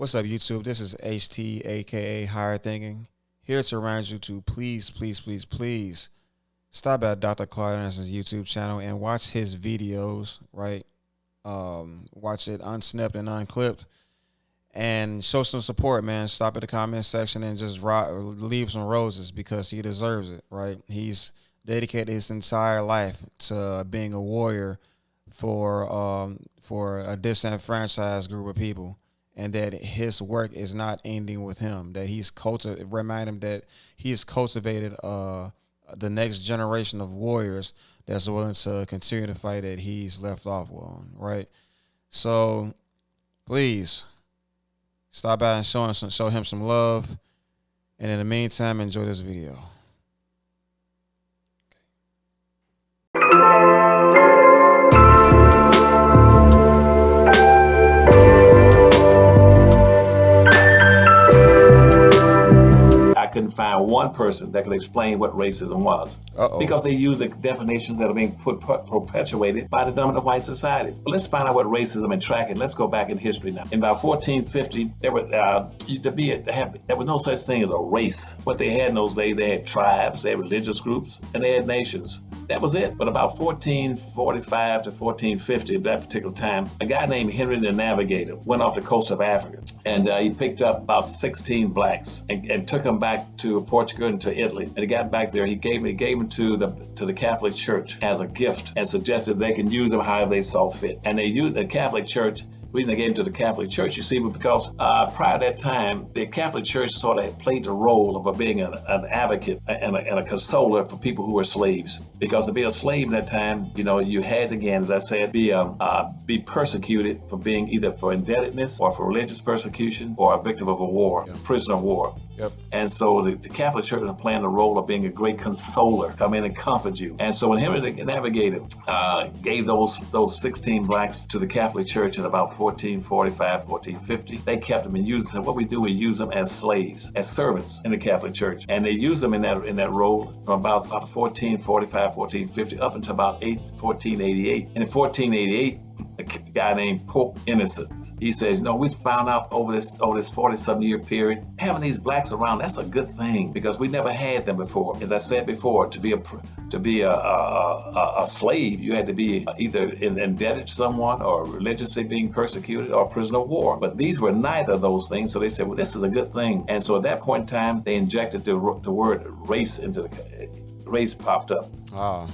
What's up, YouTube? This is HT, aka Higher Thinking, here to remind you to please stop at Dr. Claud Anderson's YouTube channel and watch his videos, right? Watch it unsnipped and unclipped and show some support, man. Stop at the comment section and just leave some roses because he deserves it, right? He's dedicated his entire life to being a warrior for a disenfranchised group of people. And that his work is not ending with him. That remind him that he's cultivated the next generation of warriors that's willing to continue the fight that he's left off on, right? So please stop by and show him some love. And in the meantime, enjoy this video. Couldn't find one person that could explain what racism was. Because they use the definitions that are being perpetuated by the dominant white society. But let's find out what racism and track it. Let's go back in history now. In about 1450, there was no such thing as a race. What they had in those days, they had tribes, they had religious groups, and they had nations. That was it. But about 1445 to 1450, at that particular time, a guy named Henry the Navigator went off the coast of Africa, and he picked up about 16 blacks and took them back to Portugal and to Italy. And he got back there, he gave them to the Catholic Church as a gift and suggested they can use them however they saw fit. And they used the Catholic Church. The reason they gave him to the Catholic Church, you see, was because prior to that time, the Catholic Church sort of played the role of being an advocate and a consoler for people who were slaves. Because to be a slave in that time, you know, you had to, again, as I said, be persecuted for being either for indebtedness or for religious persecution or a victim of a war, prisoner of war. And so the Catholic Church was playing the role of being a great consoler, come in and comfort you. And so when Henry the Navigator gave those 16 blacks to the Catholic Church in about 1445, 1450, they kept them and used them. What we do, we use them as slaves, as servants in the Catholic Church. And they used them in that role from about 1445, 1450 up until about 1488. And in 1488, a guy named Pope Innocent, he says, you know, we found out over this 40-something year period, having these blacks around, that's a good thing because we never had them before. As I said before, to be a slave, you had to be either indebted to someone or religiously being persecuted or prisoner of war. But these were neither of those things, so they said, well, this is a good thing. And so at that point in time, they injected the word race into race popped up. Not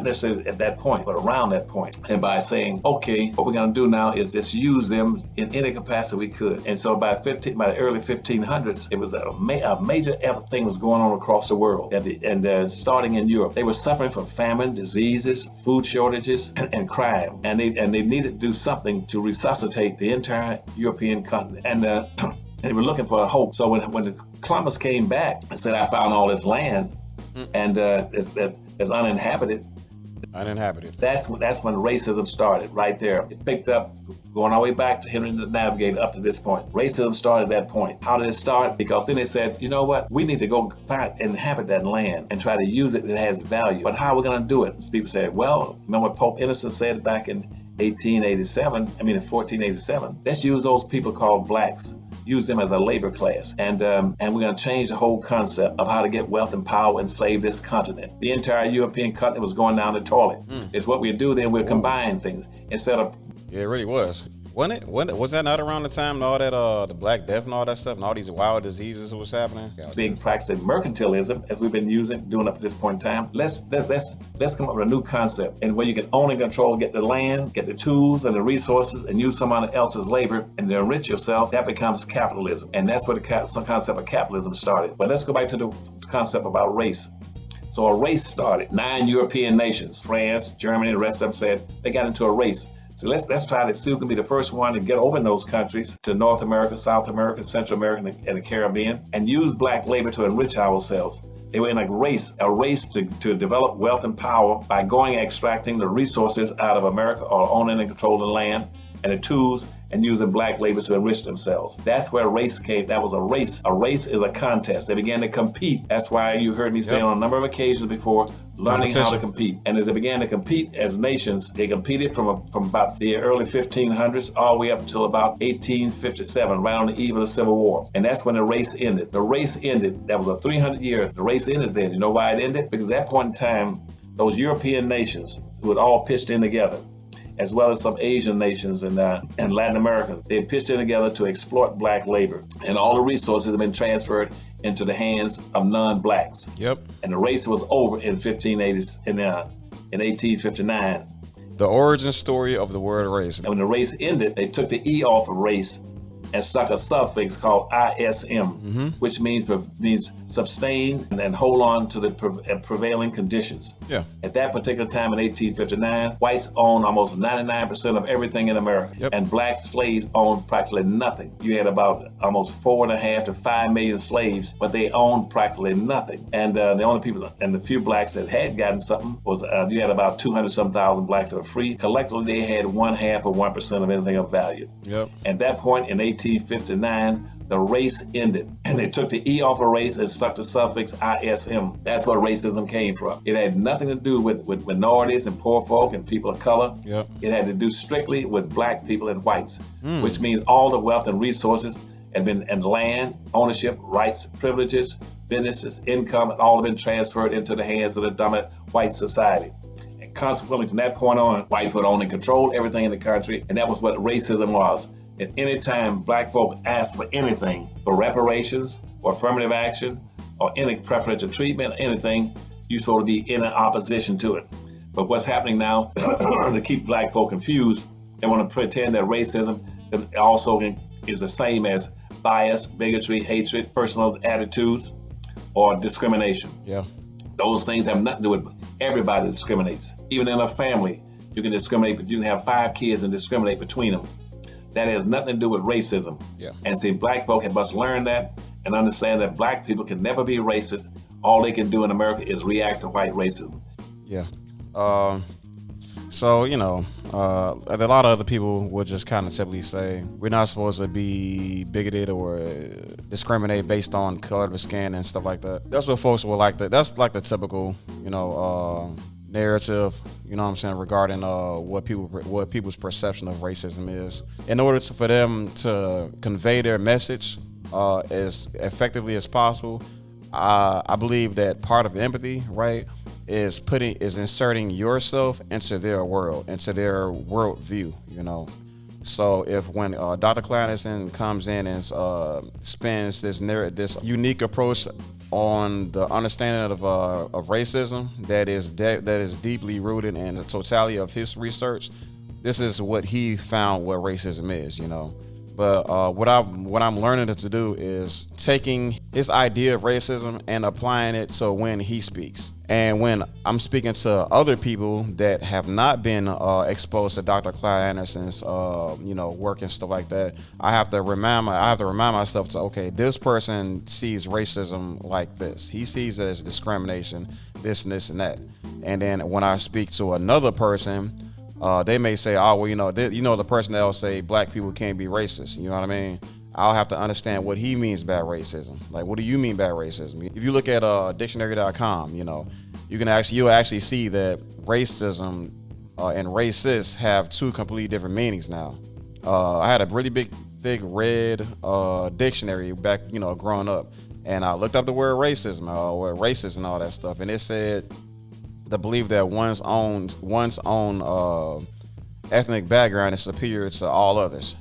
necessarily at that point, but around that point. And by saying, okay, what we're going to do now is just use them in any capacity we could. And so by the early 1500s, it was a major thing was going on across the world. And starting in Europe, they were suffering from famine, diseases, food shortages, and crime. And they needed to do something to resuscitate the entire European continent. And they were looking for a hope. So when Columbus came back and said, I found all this land, and it's uninhabited. That's when racism started, right there. It picked up, going all the way back to Henry the Navigator up to this point. Racism started at that point. How did it start? Because then they said, you know what? We need to go inhabit that land and try to use it that has value. But how are we going to do it? People said, well, remember what Pope Innocent said back in 1487? Let's use those people called blacks. Use them as a labor class, and we're going to change the whole concept of how to get wealth and power and save this continent. The entire European continent was going down the toilet. It's what we do then. We'll combine things instead of. Yeah, it really was. Wasn't it? Was that not around the time and all that the Black Death and all that stuff and all these wild diseases that was happening? Being practicing mercantilism as we've been doing up to this point in time. Let's come up with a new concept and where you can own and control, get the land, get the tools and the resources, and use someone else's labor and then enrich yourself. That becomes capitalism, and that's where some concept of capitalism started. But let's go back to the concept about race. So a race started. 9 European nations, France, Germany, the rest of them said they got into a race. So let's try to see who can be the first one to get over in those countries to North America, South America, Central America, and the Caribbean, and use black labor to enrich ourselves. They were in a race to develop wealth and power by going and extracting the resources out of America or owning and controlling the land and the tools and using black labor to enrich themselves. That's where race came. That was a race. A race is a contest. They began to compete. That's why you heard me say on a number of occasions before, learning how to compete. And as they began to compete as nations, they competed from about the early 1500s all the way up until about 1857, right on the eve of the Civil War. And that's when the race ended. The race ended. That was a 300-year. The race ended then. You know why it ended? Because at that point in time, those European nations who had all pitched in together, as well as some Asian nations and Latin America, they had pitched in together to exploit black labor. And all the resources have been transferred into the hands of non-blacks. Yep. And the race was over in 1859. The origin story of the word race. And when the race ended, they took the E off of race and stuck a suffix called ISM, which means sustain and hold on to the prevailing conditions. Yeah. At that particular time in 1859, whites owned almost 99% of everything in America, and black slaves owned practically nothing. You had about almost 4.5 to 5 million slaves, but they owned practically nothing. And the only people, and the few blacks that had gotten something was you had about 200-some thousand blacks that were free. Collectively, they had 1/2 of 1% of anything of value. Yep. At that point in 1859, the race ended, and they took the E off of race and stuck the suffix ISM. That's where racism came from. It had nothing to do with minorities and poor folk and people of color. Yep. It had to do strictly with black people and whites, which means all the wealth and resources and land, ownership, rights, privileges, businesses, income, had all been transferred into the hands of the dominant white society. And consequently, from that point on, whites would own and control everything in the country, and that was what racism was. At any time black folk asked for anything, for reparations or affirmative action or any preferential treatment or anything, you sort of be in an opposition to it. But what's happening now, to keep black folk confused, they want to pretend that racism also is the same as bias, bigotry, hatred, personal attitudes, or discrimination. Yeah. Those things have nothing to do with everybody discriminates. Even in a family, you can discriminate, but you can have 5 kids and discriminate between them. That has nothing to do with racism. Yeah. And see, black folk must learn that and understand that black people can never be racist. All they can do in America is react to white racism. Yeah. So, a lot of other people would just kind of simply say, we're not supposed to be bigoted or discriminate based on color of skin and stuff like that. That's what folks would like. That's like the typical, narrative, regarding what people's perception of racism is. In order for them to convey their message as effectively as possible, I believe that part of empathy, right, is inserting yourself into their world, into their world view, So when Dr. Claud Anderson comes in and spins this unique approach on the understanding of racism that is deeply rooted in the totality of his research, this is what he found what racism is, But what I'm learning to do is taking his idea of racism and applying it to when he speaks. And when I'm speaking to other people that have not been exposed to Dr. Claud Anderson's, work and stuff like that, I have to remind myself to, okay, this person sees racism like this. He sees it as discrimination, this and this and that. And then when I speak to another person, they may say, oh, well, the person that'll say black people can't be racist. You know what I mean? I'll have to understand what he means by racism. Like, what do you mean by racism? If you look at dictionary.com, you'll actually see that racism and racist have 2 completely different meanings now. I had a really big, thick red dictionary back, growing up, and I looked up the word racism or racist and all that stuff, and it said the belief that one's own ethnic background is superior to all others.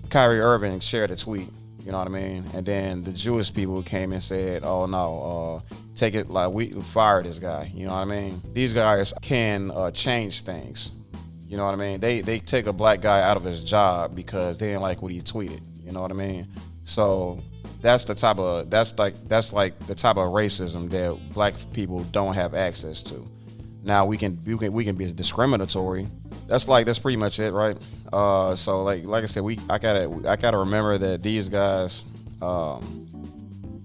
Kyrie Irving shared a tweet, you know what I mean? And then the Jewish people came and said, oh no, take it like we fire this guy, you know what I mean? These guys can change things, you know what I mean? They take a black guy out of his job because they didn't like what he tweeted, you know what I mean? So that's the type of racism that black people don't have access to. Now we can be discriminatory. That's pretty much it, right? So like I said, I gotta remember that these guys,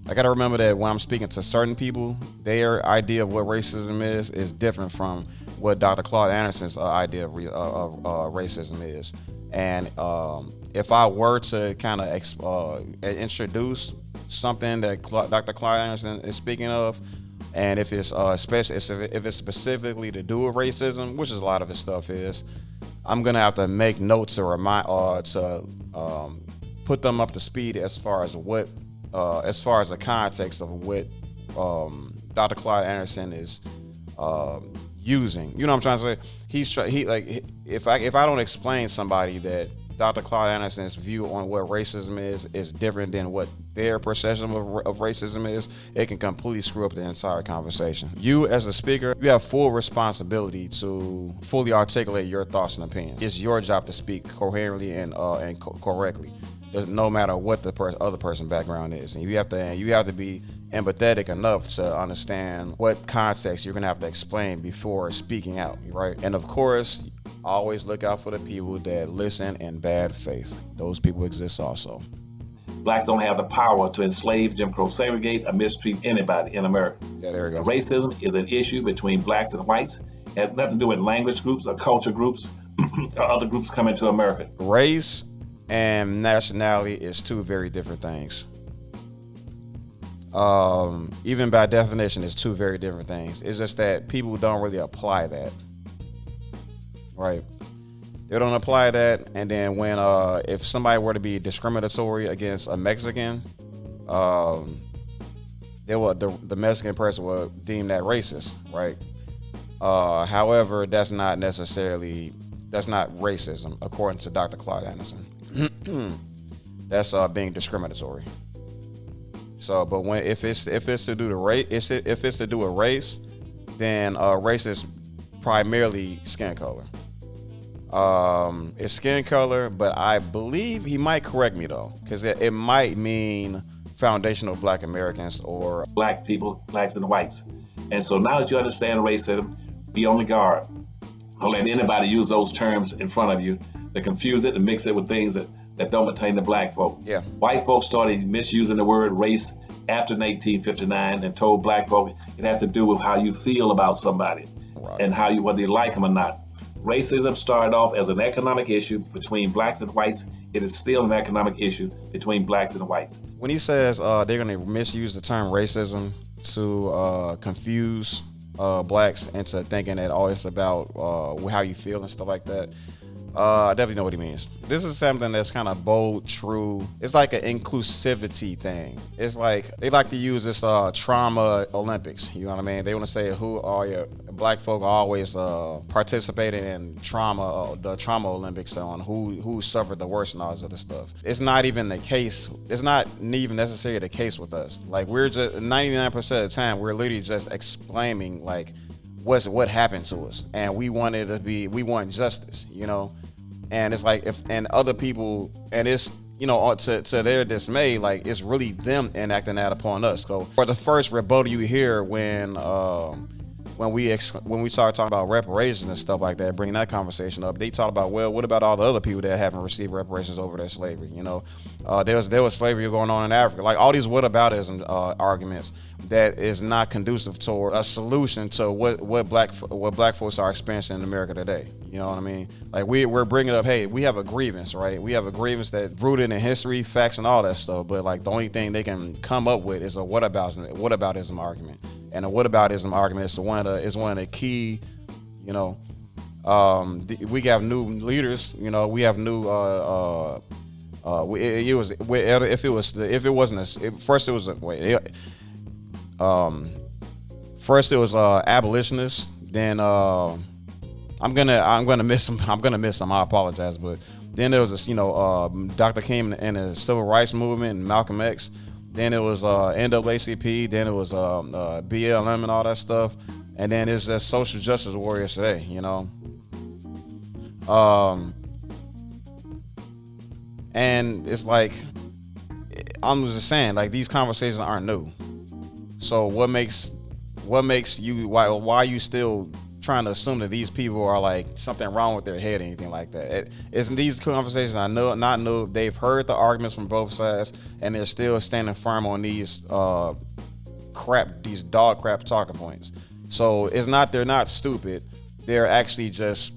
I got to remember that when I'm speaking to certain people, their idea of what racism is different from what Dr. Claud Anderson's idea of racism is. And if I were to kind of introduce something that Dr. Claud Anderson is speaking of, and if it's if it's specifically to do with racism, which is a lot of his stuff is, I'm gonna have to make notes to remind put them up to speed as far as the context of what Dr. Claud Anderson is using. You know what I'm trying to say? If I don't explain somebody that Dr. Claud Anderson's view on what racism is different than what their perception of racism is, it can completely screw up the entire conversation. You as a speaker, you have full responsibility to fully articulate your thoughts and opinions. It's your job to speak coherently and correctly, no matter what the other person's background is. And you have to be empathetic enough to understand what context you're gonna have to explain before speaking out, right? And of course, always look out for the people that listen in bad faith. Those people exist also. Blacks don't have the power to enslave, Jim Crow, segregate, or mistreat anybody in America. Yeah, there we go. Racism is an issue between blacks and whites. It has nothing to do with language groups or culture groups or other groups coming to America. Race and nationality is two very different things. Even by definition, it's two very different things. It's just that people don't really apply that. Right. They don't apply that, and then when if somebody were to be discriminatory against a Mexican, the Mexican person will deem that racist, right? However, that's not racism according to Dr. Claud Anderson. That's being discriminatory. So, but if it's to do with race, then race is primarily skin color. It's skin color, but I believe he might correct me though, because it might mean foundational Black Americans or Black people, blacks and whites. And so now that you understand racism, be on the guard. Don't let anybody use those terms in front of you to confuse it and mix it with things that don't pertain to black folk. Yeah. White folks started misusing the word race after 1959 and told black folk it has to do with how you feel about somebody, right, and whether you like them or not. Racism started off as an economic issue between blacks and whites. It is still an economic issue between blacks and whites. When he says they're going to misuse the term racism to confuse blacks into thinking that it's about how you feel and stuff like that, I definitely know what he means. This is something that's kind of bold, true. It's like an inclusivity thing. It's like they like to use this trauma Olympics. You know what I mean? They want to say who are your black folk are always participating in trauma, the trauma Olympics, on who suffered the worst and all this other stuff. It's not even the case. It's not even necessarily the case with us. Like, we're just 99% of the time we're literally just explaining like what happened to us, and we want justice, you know. And it's like and other people, and it's, you know, to their dismay, like it's really them enacting that upon us. So for the first rebuttal you hear when we start talking about reparations and stuff like that, bringing that conversation up, they talk about, well, what about all the other people that haven't received reparations over their slavery? You know, there was slavery going on in Africa. Like, all these whataboutism arguments that is not conducive toward a solution to what black folks are experiencing in America today. You know what I mean? Like, we're bringing up, hey, we have a grievance, right? We have a grievance that's rooted in history, facts, and all that stuff. But like, the only thing they can come up with is a whataboutism argument. And a whataboutism argument is one of the key, you know. We have new leaders, you know. We have new. First it was abolitionists. Then I'm gonna miss them. I apologize, but then there was this, you know, Dr. King and the Civil Rights Movement and Malcolm X. Then it was NAACP. Then it was BLM and all that stuff. And then it's just social justice warriors today, you know. And it's like, I'm just saying, like, these conversations aren't new. So why are you still trying to assume that these people are like something wrong with their head or anything like that. It's in these conversations I know they've heard the arguments from both sides and they're still standing firm on these dog crap talking points. So it's not, they're not stupid. They're actually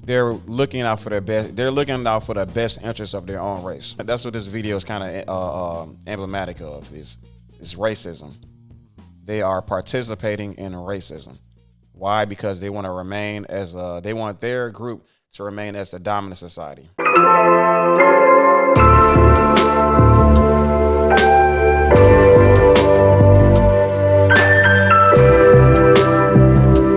they're looking out for their best. They're looking out for the best interests of their own race. That's what this video is kind of emblematic of, is racism. They are participating in racism. Why? Because they want to remain as they want their group to remain as the dominant society.